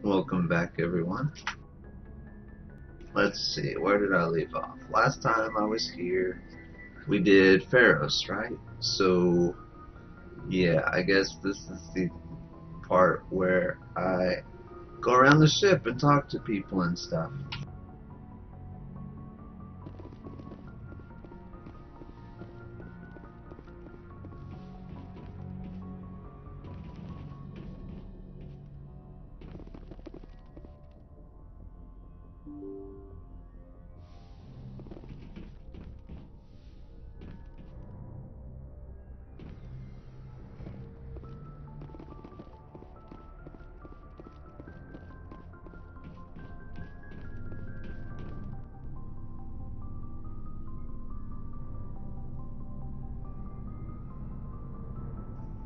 Welcome back, everyone. Let's see, where did I leave off? Last time I was here, we did Feros, right? So, yeah, I guess this is the part where I go around the ship and talk to people and stuff.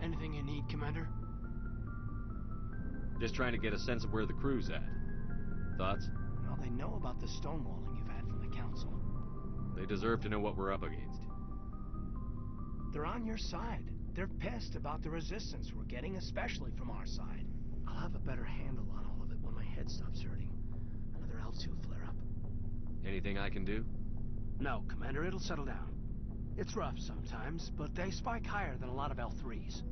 Anything you need, Commander? Just trying to get a sense of where the crew's at. Thoughts? Well, they know about the stonewalling you've had from the Council. They deserve to know what we're up against. They're on your side. They're pissed about the resistance we're getting, especially from our side. I'll have a better handle on all of it when my head stops hurting. Another L2 flare-up. Anything I can do? No, Commander, it'll settle down. It's rough sometimes, but they spike higher than a lot of L3s.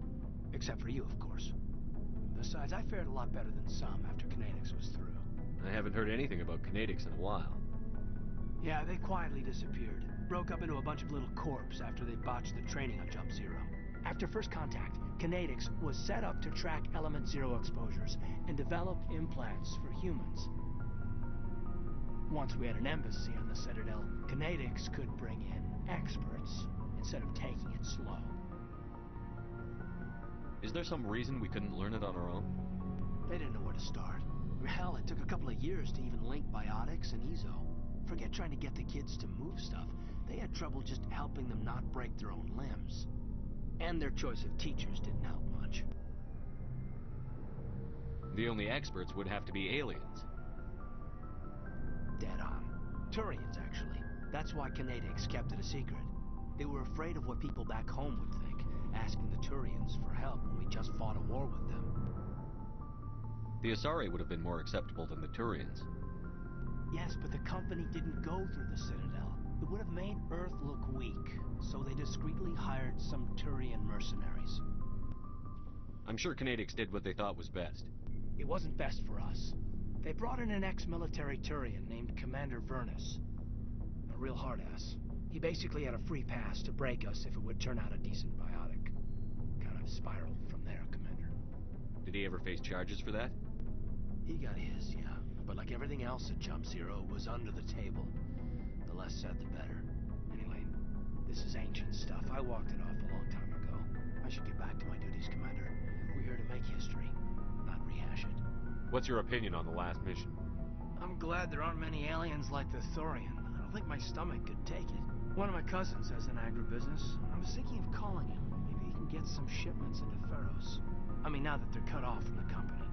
Except for you, of course. Besides, I fared a lot better than some after Kinetics was through. I haven't heard anything about Kinetics in a while. Yeah, they quietly disappeared. Broke up into a bunch of little corps after they botched the training on Jump Zero. After first contact, Kinetics was set up to track Element Zero exposures and develop implants for humans. Once we had an embassy on the Citadel, Kinetics could bring in experts instead of taking it slow. Is there some reason we couldn't learn it on our own? They didn't know where to start. Hell, it took a couple of years to even link biotics and ezo. Forget trying to get the kids to move stuff. They had trouble just helping them not break their own limbs. And their choice of teachers didn't help much. The only experts would have to be aliens. Dead on. Turians, actually. That's why Kinetics kept it a secret. They were afraid of what people back home would think, asking the Turians for help when we just fought a war with them. The Asari would have been more acceptable than the Turians. Yes, but the company didn't go through the Citadel. It would have made Earth look weak, so they discreetly hired some Turian mercenaries. I'm sure Kinetics did what they thought was best. It wasn't best for us. They brought in an ex-military Turian named Commander Vernus. A real hard-ass. He basically had a free pass to break us if it would turn out a decent biotic. Kind of spiraled from there, Commander. Did he ever face charges for that? He got his, yeah. But like everything else at Jump Zero, it was under the table. The less said, the better. Anyway, this is ancient stuff. I walked it off a long time ago. I should get back to my duties, Commander. We're here to make history, not rehash it. What's your opinion on the last mission? I'm glad there aren't many aliens like the Thorian. I don't think my stomach could take it. One of my cousins has an agribusiness. I was thinking of calling him. Maybe he can get some shipments into Feros. I mean, now that they're cut off from the company.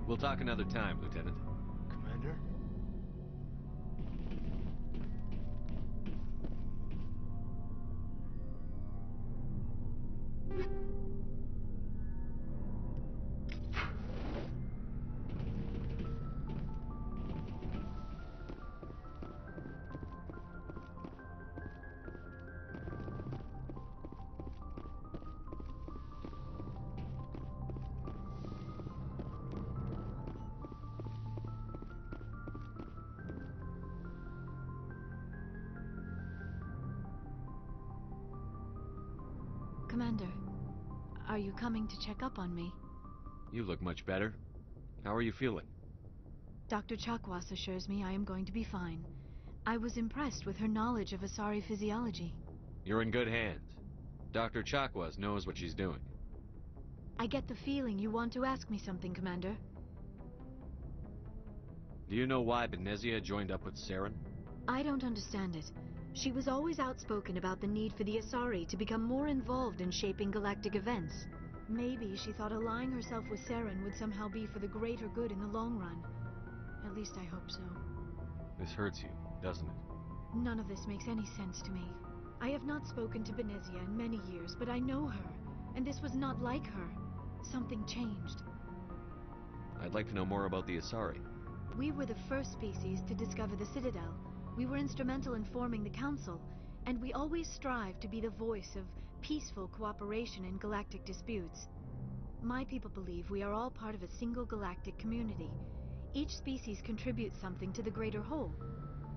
We'll talk another time, Lieutenant. Commander? Commander, are you coming to check up on me? You look much better. How are you feeling? Dr. Chakwas assures me I am going to be fine. I was impressed with her knowledge of Asari physiology. You're in good hands. Dr. Chakwas knows what she's doing. I get the feeling you want to ask me something, Commander. Do you know why Benezia joined up with Saren? I don't understand it. She was always outspoken about the need for the Asari to become more involved in shaping galactic events. Maybe she thought allying herself with Saren would somehow be for the greater good in the long run. At least I hope so. This hurts you, doesn't it? None of this makes any sense to me. I have not spoken to Benezia in many years, but I know her, and this was not like her. Something changed. I'd like to know more about the Asari. We were the first species to discover the Citadel. We were instrumental in forming the Council, and we always strive to be the voice of peaceful cooperation in galactic disputes. My people believe we are all part of a single galactic community. Each species contributes something to the greater whole.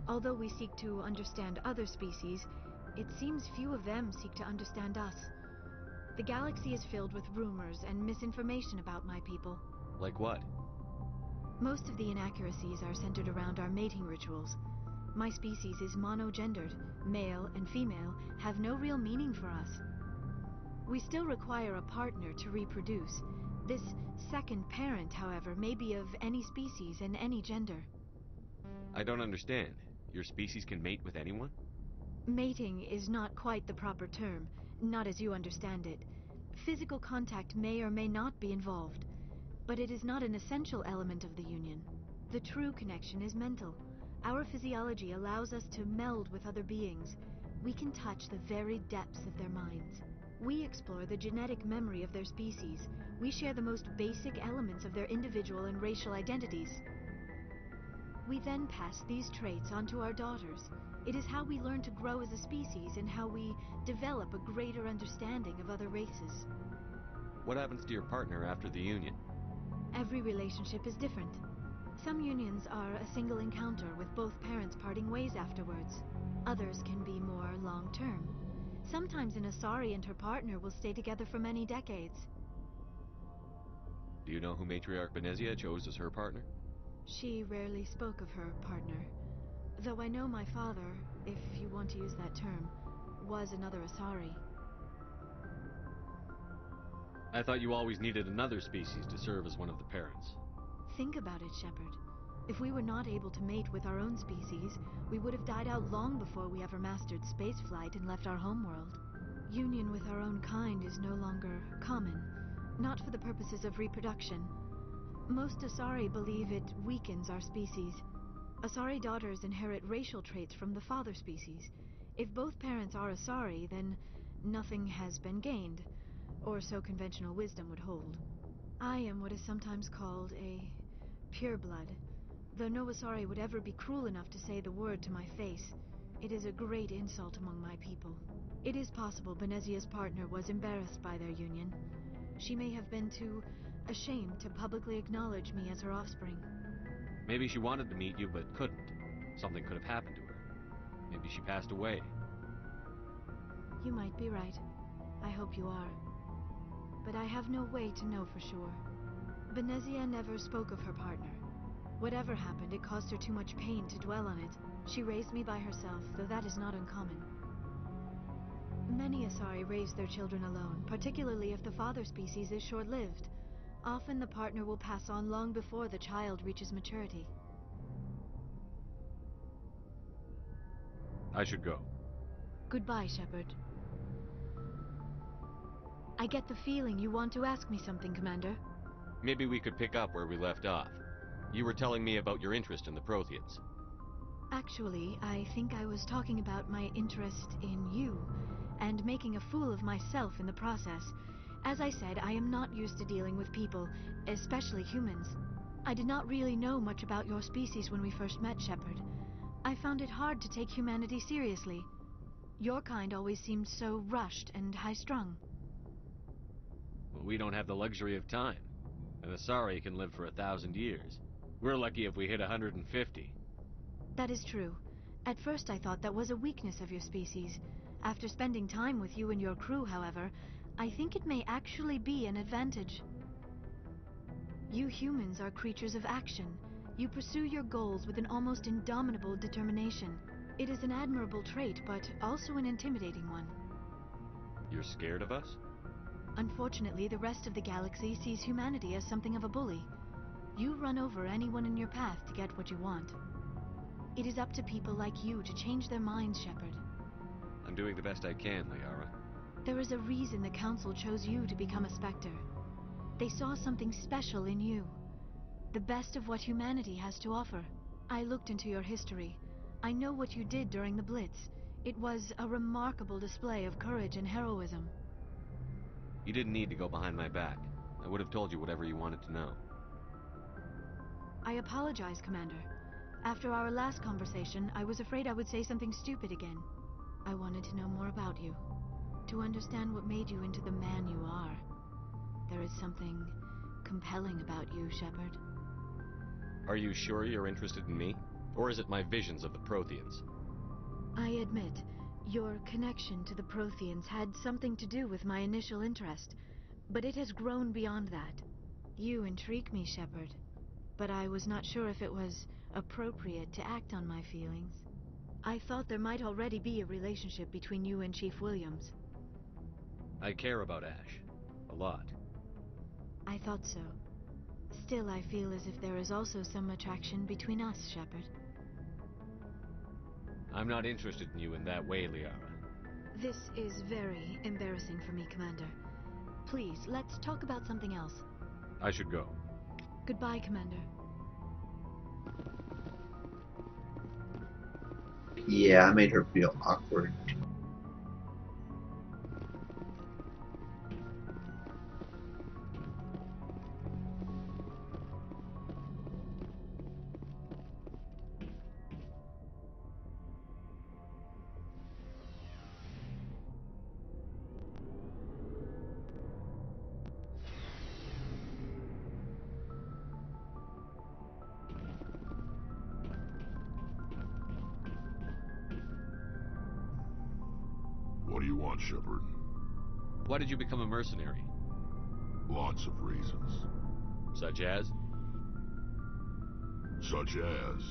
Although we seek to understand other species, it seems few of them seek to understand us. The galaxy is filled with rumors and misinformation about my people. Like what? Most of the inaccuracies are centered around our mating rituals. My species is monogendered. Male and female have no real meaning for us. We still require a partner to reproduce. This second parent, however, may be of any species and any gender. I don't understand. Your species can mate with anyone? Mating is not quite the proper term, not as you understand it. Physical contact may or may not be involved, but it is not an essential element of the union. The true connection is mental. Our physiology allows us to meld with other beings. We can touch the very depths of their minds. We explore the genetic memory of their species. We share the most basic elements of their individual and racial identities. We then pass these traits on to our daughters. It is how we learn to grow as a species and how we develop a greater understanding of other races. What happens to your partner after the union? Every relationship is different. Some unions are a single encounter with both parents parting ways afterwards. Others can be more long-term. Sometimes an Asari and her partner will stay together for many decades. Do you know who Matriarch Benezia chose as her partner? She rarely spoke of her partner. Though I know my father, if you want to use that term, was another Asari. I thought you always needed another species to serve as one of the parents. Think about it, Shepard. If we were not able to mate with our own species, we would have died out long before we ever mastered spaceflight and left our homeworld. Union with our own kind is no longer common, not for the purposes of reproduction. Most Asari believe it weakens our species. Asari daughters inherit racial traits from the father species. If both parents are Asari, then nothing has been gained, or so conventional wisdom would hold. I am what is sometimes called a pureblood. Though no Asari would ever be cruel enough to say the word to my face, it is a great insult among my people. It is possible Benezia's partner was embarrassed by their union. She may have been too ashamed to publicly acknowledge me as her offspring. Maybe she wanted to meet you but couldn't. Something could have happened to her. Maybe she passed away. You might be right. I hope you are. But I have no way to know for sure. Benezia never spoke of her partner. Whatever happened, it caused her too much pain to dwell on it. She raised me by herself, though that is not uncommon. Many Asari raise their children alone, particularly if the father species is short-lived. Often the partner will pass on long before the child reaches maturity. I should go. Goodbye, Shepard. I get the feeling you want to ask me something, Commander. Maybe we could pick up where we left off. You were telling me about your interest in the Protheans. Actually, I think I was talking about my interest in you, and making a fool of myself in the process. As I said, I am not used to dealing with people, especially humans. I did not really know much about your species when we first met, Shepard. I found it hard to take humanity seriously. Your kind always seemed so rushed and high-strung. Well, we don't have the luxury of time. An Asari can live for 1,000 years. We're lucky if we hit 150. That is true. At first I thought that was a weakness of your species. After spending time with you and your crew, however, I think it may actually be an advantage. You humans are creatures of action. You pursue your goals with an almost indomitable determination. It is an admirable trait, but also an intimidating one. You're scared of us? Unfortunately, the rest of the galaxy sees humanity as something of a bully. You run over anyone in your path to get what you want. It is up to people like you to change their minds, Shepard. I'm doing the best I can, Liara. There is a reason the Council chose you to become a Spectre. They saw something special in you. The best of what humanity has to offer. I looked into your history. I know what you did during the Blitz. It was a remarkable display of courage and heroism. You didn't need to go behind my back. I would have told you whatever you wanted to know. I apologize, Commander. After our last conversation, I was afraid I would say something stupid again. I wanted to know more about you, to understand what made you into the man you are. There is something compelling about you, Shepard. Are you sure you're interested in me? Or is it my visions of the Protheans? I admit, your connection to the Protheans had something to do with my initial interest, but it has grown beyond that. You intrigue me, Shepard, but I was not sure if it was appropriate to act on my feelings. I thought there might already be a relationship between you and Chief Williams. I care about Ash. A lot. I thought so. Still, I feel as if there is also some attraction between us, Shepard. I'm not interested in you in that way, Liara. This is very embarrassing for me, Commander. Please, let's talk about something else. I should go. Goodbye, Commander. Yeah, I made her feel awkward. What do you want, Shepard? Why did you become a mercenary? Lots of reasons. Such as? Such as,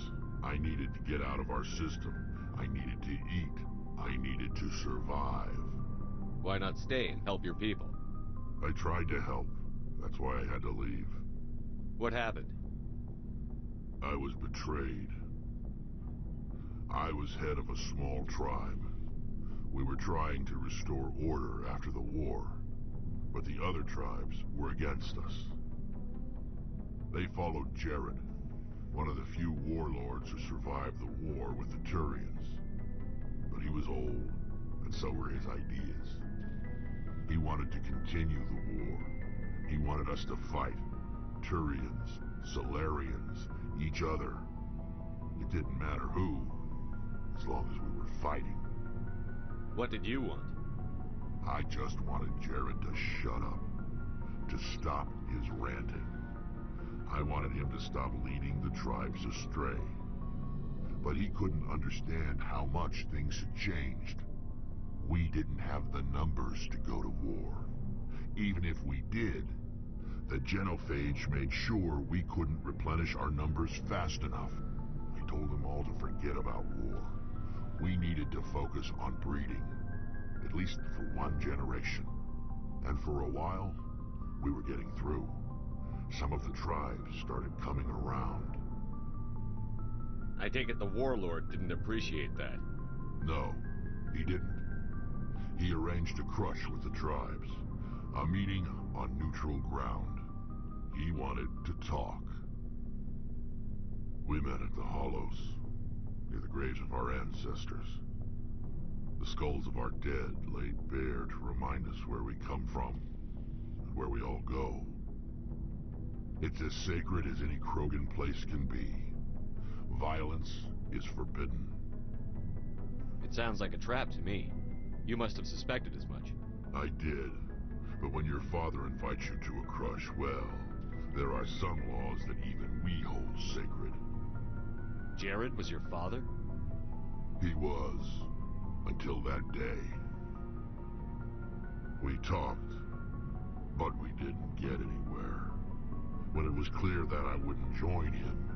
I needed to get out of our system. I needed to eat. I needed to survive. Why not stay and help your people? I tried to help. That's why I had to leave. What happened? I was betrayed. I was head of a small tribe. We were trying to restore order after the war, but the other tribes were against us. They followed Jared, one of the few warlords who survived the war with the Turians. But he was old, and so were his ideas. He wanted to continue the war. He wanted us to fight. Turians, Solarians, each other. It didn't matter who, as long as we were fighting. What did you want? I just wanted Jared to shut up, to stop his ranting. I wanted him to stop leading the tribes astray. But he couldn't understand how much things had changed. We didn't have the numbers to go to war. Even if we did, the genophage made sure we couldn't replenish our numbers fast enough. I told them all to forget about war. We needed to focus on breeding, at least for one generation. And for a while, we were getting through. Some of the tribes started coming around. I take it the warlord didn't appreciate that. No, he didn't. He arranged a crush with the tribes, a meeting on neutral ground. He wanted to talk. We met at the Hollows, near the graves of our ancestors. The skulls of our dead laid bare to remind us where we come from, and where we all go. It's as sacred as any Krogan place can be. Violence is forbidden. It sounds like a trap to me. You must have suspected as much. I did. But when your father invites you to a crush, well, there are some laws that even we hold sacred. Jared was your father? He was, until that day. We talked, but we didn't get anywhere. When it was clear that I wouldn't join him,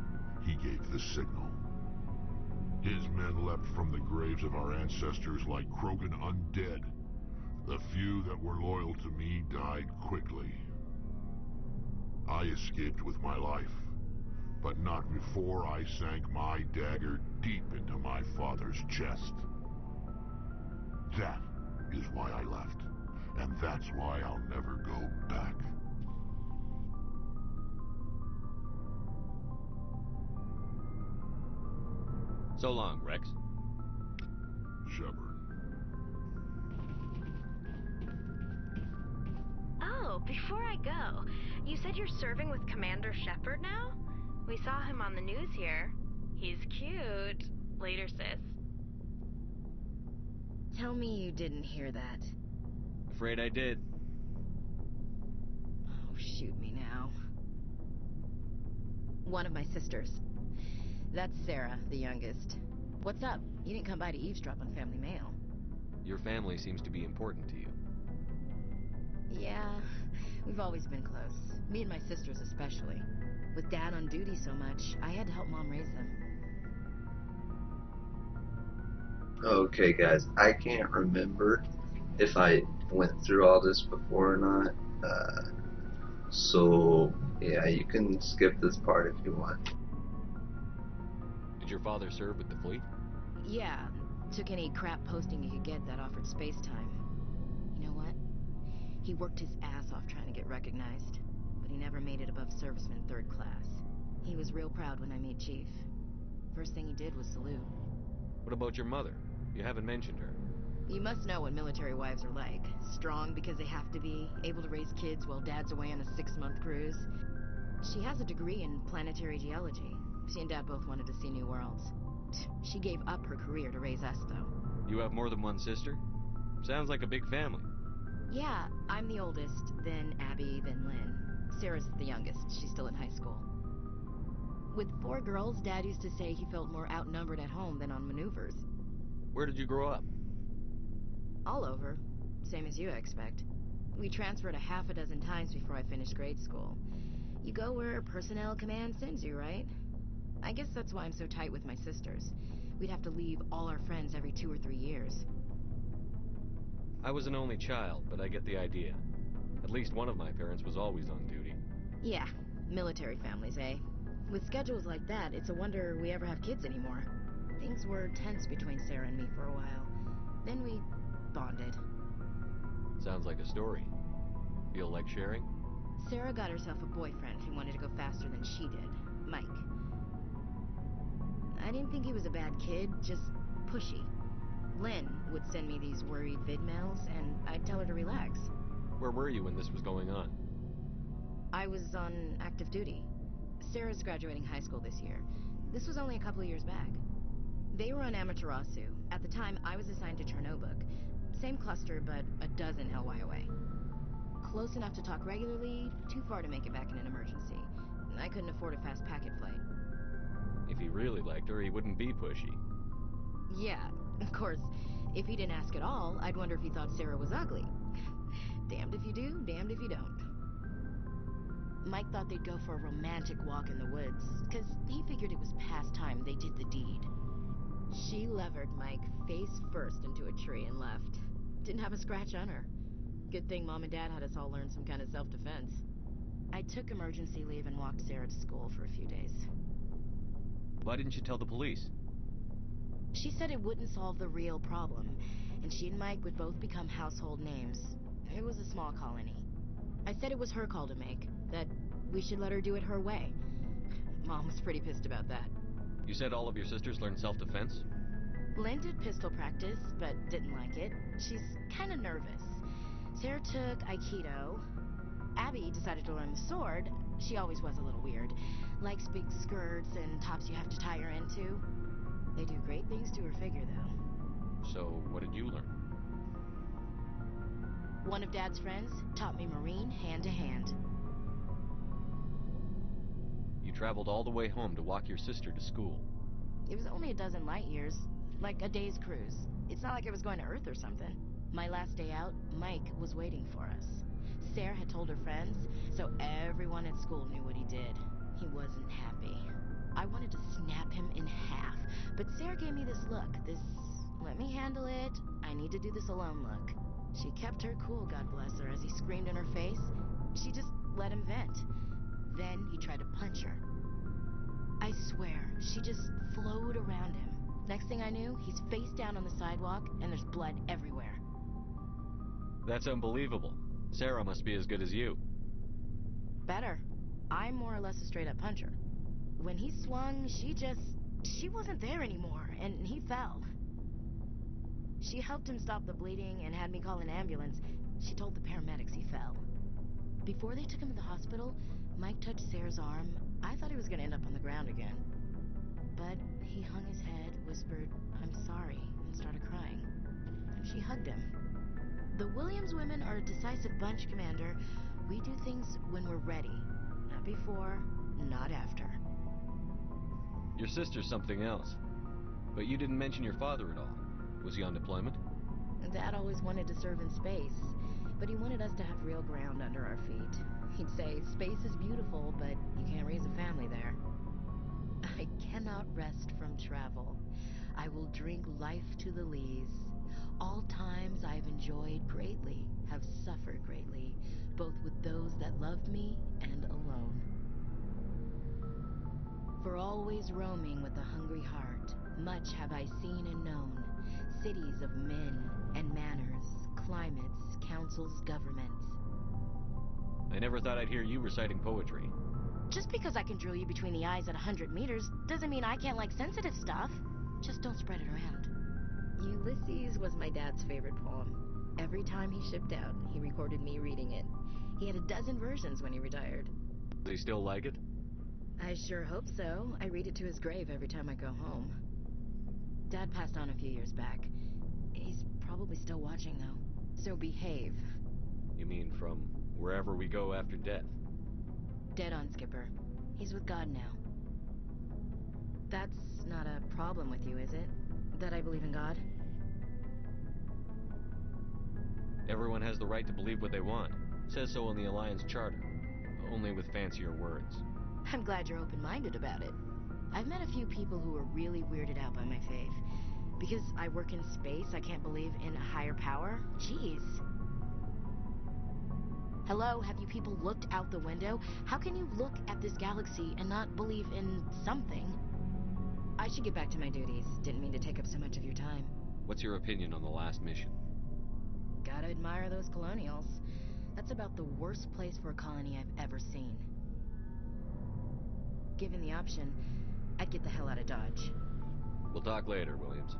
he gave the signal. His men leapt from the graves of our ancestors like Krogan undead. The few that were loyal to me died quickly. I escaped with my life, but not before I sank my dagger deep into my father's chest. That is why I left, and that's why I'll never go back. So long, Rex. Shepard. Oh, before I go, you said you're serving with Commander Shepard now? We saw him on the news here. He's cute. Later, sis. Tell me you didn't hear that. Afraid I did. Oh, shoot me now. One of my sisters. That's Sarah, the youngest. What's up? You didn't come by to eavesdrop on family mail. Your family seems to be important to you. Yeah, we've always been close. Me and my sisters especially. With Dad on duty so much, I had to help Mom raise them. Okay, guys, I can't remember if I went through all this before or not. So, yeah, you can skip this part if you want. Did your father serve with the fleet? Yeah, took any crap posting you could get that offered space time. You know what? He worked his ass off trying to get recognized, but he never made it above serviceman 3rd class. He was real proud when I made Chief. First thing he did was salute. What about your mother? You haven't mentioned her. You must know what military wives are like. Strong because they have to be, able to raise kids while Dad's away on a 6-month cruise. She has a degree in planetary geology. She and Dad both wanted to see new worlds. She gave up her career to raise us, though. You have more than one sister? Sounds like a big family. Yeah, I'm the oldest, then Abby, then Lynn. Sarah's the youngest. She's still in high school. With 4 girls, Dad used to say he felt more outnumbered at home than on maneuvers. Where did you grow up? All over. Same as you, I expect. We transferred a half a dozen times before I finished grade school. You go where personnel command sends you, right? I guess that's why I'm so tight with my sisters. We'd have to leave all our friends every 2 or 3 years. I was an only child, but I get the idea. At least one of my parents was always on duty. Yeah, military families, eh? With schedules like that, it's a wonder we ever have kids anymore. Things were tense between Sarah and me for a while. Then we bonded. Sounds like a story. Feel like sharing? Sarah got herself a boyfriend who wanted to go faster than she did, Mike. I didn't think he was a bad kid, just pushy. Lynn would send me these worried vid mails, and I'd tell her to relax. Where were you when this was going on? I was on active duty. Sarah's graduating high school this year. This was only a couple of years back. They were on Amaterasu. At the time, I was assigned to Chernobog. Same cluster, but a dozen LY away. Close enough to talk regularly, too far to make it back in an emergency. I couldn't afford a fast packet flight. If he really liked her, he wouldn't be pushy. Yeah, of course. If he didn't ask at all, I'd wonder if he thought Sarah was ugly. Damned if you do, damned if you don't. Mike thought they'd go for a romantic walk in the woods, because he figured it was past time they did the deed. She levered Mike face first into a tree and left. Didn't have a scratch on her. Good thing Mom and Dad had us all learn some kind of self-defense. I took emergency leave and walked Sarah to school for a few days. Why didn't you tell the police? She said it wouldn't solve the real problem, and she and Mike would both become household names. It was a small colony. I said it was her call to make, that we should let her do it her way. Mom was pretty pissed about that. You said all of your sisters learned self-defense? Lynn did pistol practice, but didn't like it. She's kind of nervous. Sarah took Aikido. Abby decided to learn the sword. She always was a little weird. Likes big skirts and tops you have to tie her into. They do great things to her figure, though. So, what did you learn? One of Dad's friends taught me Marine hand-to-hand. You traveled all the way home to walk your sister to school. It was only a dozen light years, like a day's cruise. It's not like I was going to Earth or something. My last day out, Mike was waiting for us. Sarah had told her friends, so everyone at school knew what he did. He wasn't happy. I wanted to snap him in half, but Sarah gave me this look, this let me handle it, I need to do this alone look. She kept her cool, God bless her, as he screamed in her face. She just let him vent. Then he tried to punch her. I swear, she just flowed around him. Next thing I knew, he's face down on the sidewalk, and there's blood everywhere. That's unbelievable. Sarah must be as good as you. Better. I'm more or less a straight-up puncher. When he swung, she wasn't there anymore, and he fell. She helped him stop the bleeding and had me call an ambulance. She told the paramedics he fell. Before they took him to the hospital, Mike touched Sarah's arm. I thought he was going to end up on the ground again. But he hung his head, whispered, "I'm sorry," and started crying. And she hugged him. The Williams women are a decisive bunch, Commander. We do things when we're ready. Not before, not after. Your sister's something else. But you didn't mention your father at all. Was he on deployment? Dad always wanted to serve in space, but he wanted us to have real ground under our feet. He'd say, "Space is beautiful, but you can't raise a family there." I cannot rest from travel. I will drink life to the lees. All times I have enjoyed greatly, have suffered greatly, both with those that loved me and alone. For always roaming with a hungry heart, much have I seen and known, cities of men and manners, climates, councils, governments. I never thought I'd hear you reciting poetry. Just because I can drill you between the eyes at 100 meters doesn't mean I can't like sensitive stuff. Just don't spread it around. Ulysses was my dad's favorite poem. Every time he shipped out, he recorded me reading it. He had a dozen versions when he retired. Does he still like it? I sure hope so. I read it to his grave every time I go home. Dad passed on a few years back. He's probably still watching, though. So behave. You mean from wherever we go after death? Dead on, Skipper. He's with God now. That's not a problem with you, is it? That I believe in God? Everyone has the right to believe what they want. Says so in the Alliance Charter. Only with fancier words. I'm glad you're open-minded about it. I've met a few people who are really weirded out by my faith. Because I work in space, I can't believe in a higher power? Jeez. Hello, have you people looked out the window? How can you look at this galaxy and not believe in something? I should get back to my duties. Didn't mean to take up so much of your time. What's your opinion on the last mission? Gotta admire those colonials. That's about the worst place for a colony I've ever seen. Given the option, I'd get the hell out of Dodge. We'll talk later, Williams.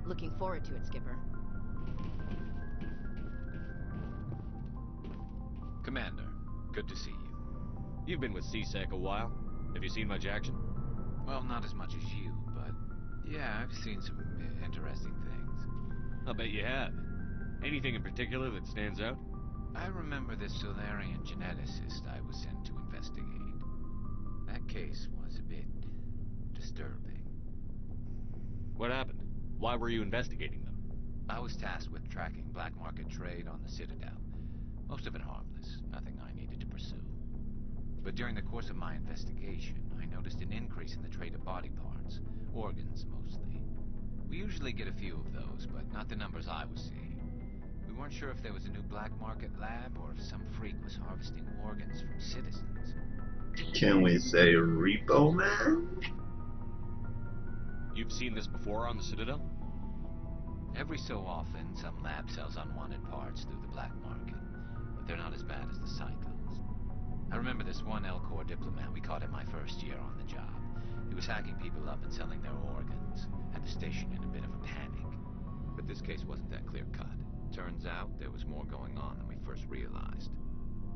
Looking forward to it, Skipper. Commander, good to see you. You've been with CSEC a while. Have you seen much action? Well, not as much as you, but yeah, I've seen some interesting things. I'll bet you have. Anything in particular that stands out? I remember this Solarian geneticist I was sent to investigate. That case was a bit disturbing. What happened? Why were you investigating them? I was tasked with tracking black market trade on the Citadel. Most of it harmless, nothing I needed to pursue. But during the course of my investigation, I noticed an increase in the trade of body parts, organs mostly. We usually get a few of those, but not the numbers I was seeing. We weren't sure if there was a new black market lab or if some freak was harvesting organs from citizens. Can we say Repo Man? You've seen this before on the Citadel? Every so often, some lab sells unwanted parts through the black market, but they're not as bad as the cycles. I remember this one L-Corps diplomat we caught in my first year on the job. He was hacking people up and selling their organs. Had the station in a bit of a panic. But this case wasn't that clear-cut. Turns out there was more going on than we first realized.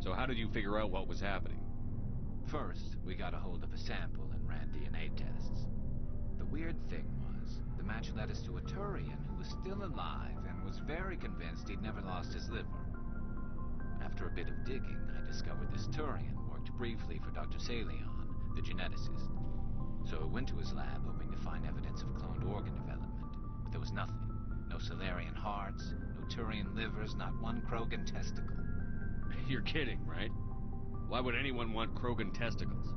So how did you figure out what was happening? First, we got a hold of a sample and ran DNA tests. The weird thing was, the match led us to a Turian who was still alive and was very convinced he'd never lost his liver. After a bit of digging, I discovered this Turian worked briefly for Dr. Salion, the geneticist. So I went to his lab hoping to find evidence of cloned organ development, but there was nothing. No Solarian hearts, no Turian livers, not one Krogan testicle. You're kidding, right? Why would anyone want Krogan testicles?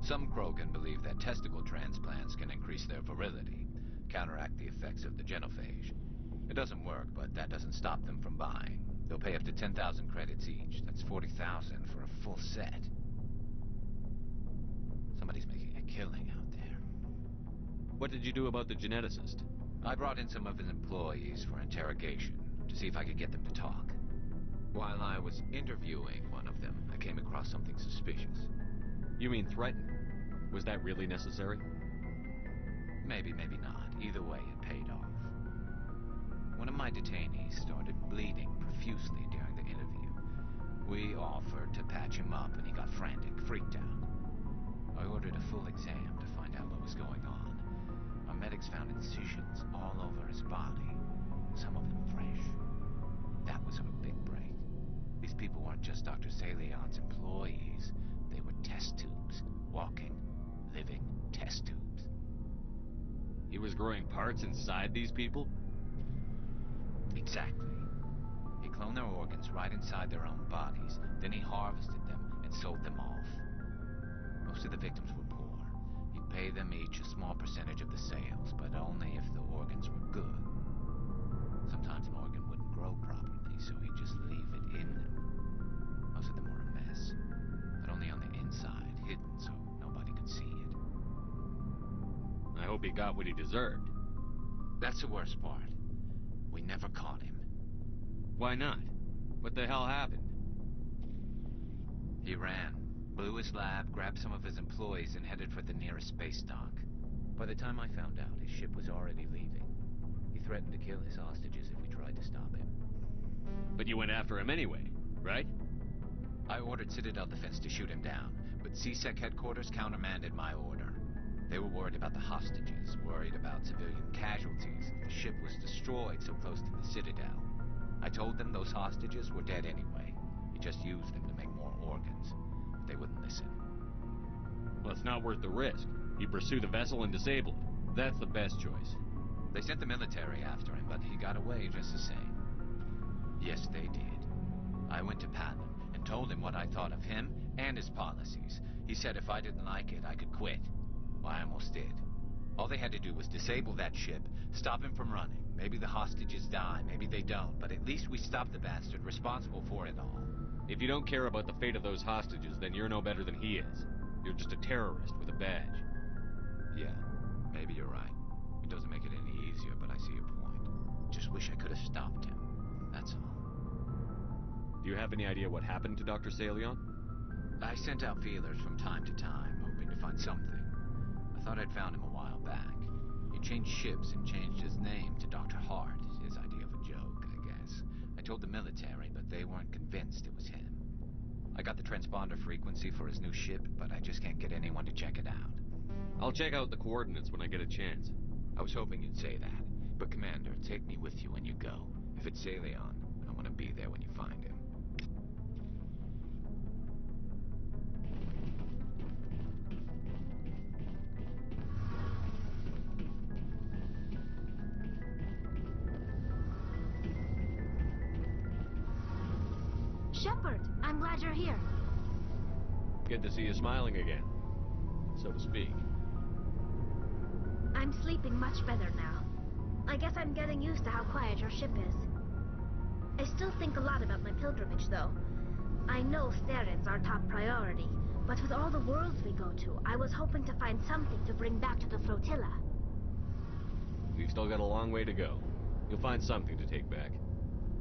Some Krogan believe that testicle transplants can increase their virility, counteract the effects of the genophage. It doesn't work, but that doesn't stop them from buying. They'll pay up to 10,000 credits each. That's 40,000 for a full set. Somebody's making a killing out there. What did you do about the geneticist? I brought in some of his employees for interrogation, to see if I could get them to talk. While I was interviewing one of them, I came across something suspicious. You mean threaten? Was that really necessary? Maybe, maybe not. Either way, it paid off. One of my detainees started bleeding profusely during the interview. We offered to patch him up, and he got frantic, freaked out. I ordered a full exam to find out what was going on. Our medics found incisions all over his body, some of them fresh. That was our big break. These people weren't just Dr. Salion's employees. They were test tubes. Walking, living test tubes. He was growing parts inside these people? Exactly. He cloned their organs right inside their own bodies. Then he harvested them and sold them off. Most of the victims were poor. He'd pay them each a small percentage of the sales, but only if the organs were good. Sometimes an organ wouldn't grow properly, so he'd just leave it in them. Most of them were a mess, but only on the inside, hidden so nobody could see it. I hope he got what he deserved. That's the worst part. We never caught him. Why not? What the hell happened? He ran, blew his lab, grabbed some of his employees, and headed for the nearest space dock. By the time I found out, his ship was already leaving. He threatened to kill his hostages if we tried to stop him. But you went after him anyway, right? I ordered Citadel Defense to shoot him down, but CSEC headquarters countermanded my order. They were worried about the hostages, worried about civilian casualties if the ship was destroyed so close to the Citadel. I told them those hostages were dead anyway. He just used them to make more organs. But they wouldn't listen. Well, it's not worth the risk. You pursue the vessel and disable it. That's the best choice. They sent the military after him, but he got away just the same. Yes, they did. I went to Patton and told him what I thought of him and his policies. He said if I didn't like it, I could quit. Well, I almost did. All they had to do was disable that ship, stop him from running. Maybe the hostages die, maybe they don't, but at least we stopped the bastard responsible for it all. If you don't care about the fate of those hostages, then you're no better than he is. You're just a terrorist with a badge. Yeah, maybe you're right. It doesn't make it any easier, but I see your point. Just wish I could have stopped him. That's all. Do you have any idea what happened to Dr. Salion? I sent out feelers from time to time, hoping to find something. I thought I'd found him a while back. He changed ships and changed his name to Dr. Hart, his idea of a joke, I guess. I told the military, but they weren't convinced it was him. I got the transponder frequency for his new ship, but I just can't get anyone to check it out. I'll check out the coordinates when I get a chance. I was hoping you'd say that. But Commander, take me with you when you go. If it's Salion, I want to be there when you find him. Shepard, I'm glad you're here. Good to see you smiling again, so to speak. I'm sleeping much better now. I guess I'm getting used to how quiet your ship is. I still think a lot about my pilgrimage, though. I know Theron's our top priority, but with all the worlds we go to, I was hoping to find something to bring back to the flotilla. We've still got a long way to go. You'll find something to take back.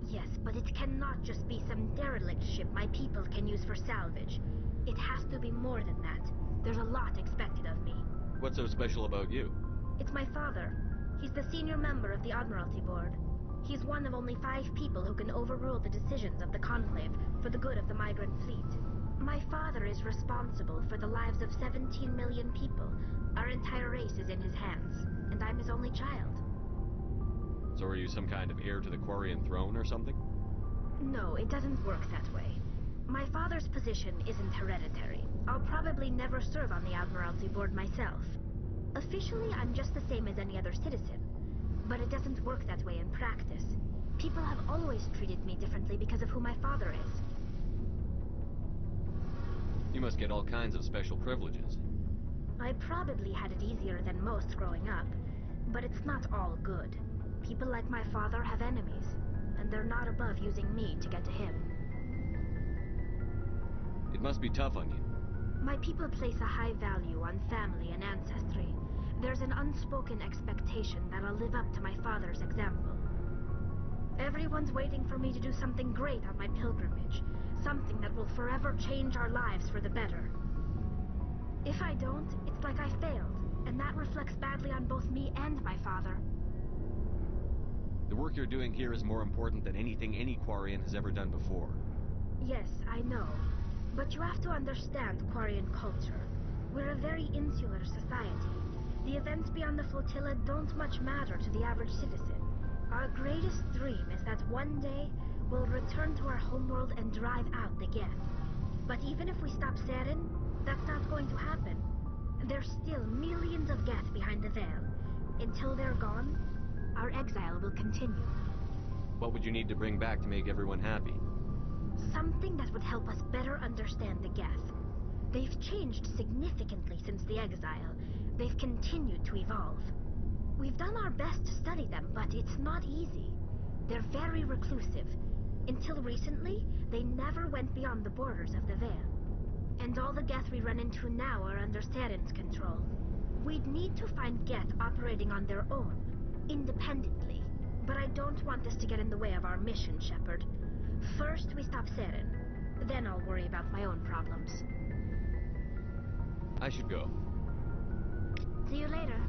Yes, but it cannot just be some derelict ship my people can use for salvage. It has to be more than that. There's a lot expected of me. What's so special about you? It's my father. He's the senior member of the Admiralty Board. He's one of only 5 people who can overrule the decisions of the Conclave for the good of the migrant fleet. My father is responsible for the lives of 17 million people. Our entire race is in his hands, and I'm his only child. So are you some kind of heir to the Quarian throne or something? No, it doesn't work that way. My father's position isn't hereditary. I'll probably never serve on the Admiralty Board myself. Officially, I'm just the same as any other citizen. But it doesn't work that way in practice. People have always treated me differently because of who my father is. You must get all kinds of special privileges. I probably had it easier than most growing up, but it's not all good. People like my father have enemies, and they're not above using me to get to him. It must be tough on you. My people place a high value on family and ancestry. There's an unspoken expectation that I'll live up to my father's example. Everyone's waiting for me to do something great on my pilgrimage, something that will forever change our lives for the better. If I don't, it's like I failed, and that reflects badly on both me and my father. The work you're doing here is more important than anything any Quarian has ever done before. Yes, I know. But you have to understand Quarian culture. We're a very insular society. The events beyond the flotilla don't much matter to the average citizen. Our greatest dream is that one day we'll return to our homeworld and drive out the Geth. But even if we stop Saren, that's not going to happen. There's still millions of Geth behind the veil. Until they're gone, our exile will continue. What would you need to bring back to make everyone happy? Something that would help us better understand the Geth. They've changed significantly since the exile. They've continued to evolve. We've done our best to study them, but it's not easy. They're very reclusive. Until recently, they never went beyond the borders of the Veil. And all the Geth we run into now are under Saren's control. We'd need to find Geth operating on their own, independently. But I don't want this to get in the way of our mission, Shepard. First, we stop Saren. Then I'll worry about my own problems. I should go. See you later.